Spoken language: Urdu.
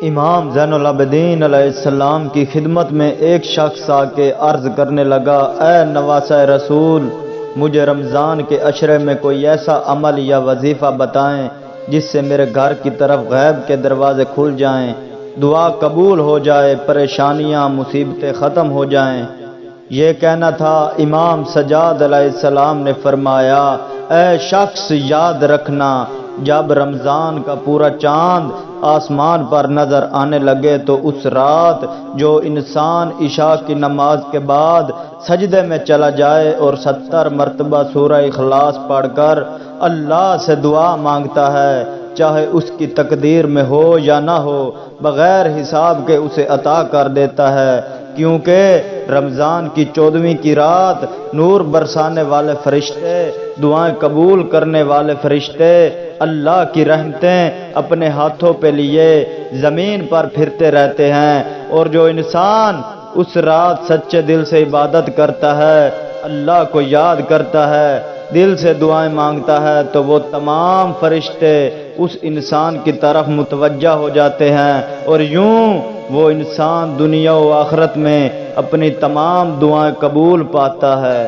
امام زین العابدین علیہ السلام کی خدمت میں ایک شخص آ کے عرض کرنے لگا، اے نواسہ رسول، مجھے رمضان کے عشرے میں کوئی ایسا عمل یا وظیفہ بتائیں جس سے میرے گھر کی طرف غیب کے دروازے کھل جائیں، دعا قبول ہو جائے، پریشانیاں مصیبتیں ختم ہو جائیں۔ یہ کہنا تھا، امام سجاد علیہ السلام نے فرمایا، اے شخص یاد رکھنا، جب رمضان کا پورا چاند آسمان پر نظر آنے لگے تو اس رات جو انسان عشاء کی نماز کے بعد سجدے میں چلا جائے اور 70 مرتبہ سورہ اخلاص پڑھ کر اللہ سے دعا مانگتا ہے، چاہے اس کی تقدیر میں ہو یا نہ ہو، بغیر حساب کے اسے عطا کر دیتا ہے، کیونکہ رمضان کی 14ویں کی رات نور برسانے والے فرشتے، دعائیں قبول کرنے والے فرشتے، اللہ کی رحمتیں اپنے ہاتھوں پہ لیے زمین پر پھرتے رہتے ہیں، اور جو انسان اس رات سچے دل سے عبادت کرتا ہے، اللہ کو یاد کرتا ہے، دل سے دعائیں مانگتا ہے، تو وہ تمام فرشتے اس انسان کی طرف متوجہ ہو جاتے ہیں، اور یوں وہ انسان دنیا و آخرت میں اپنی تمام دعائیں قبول پاتا ہے۔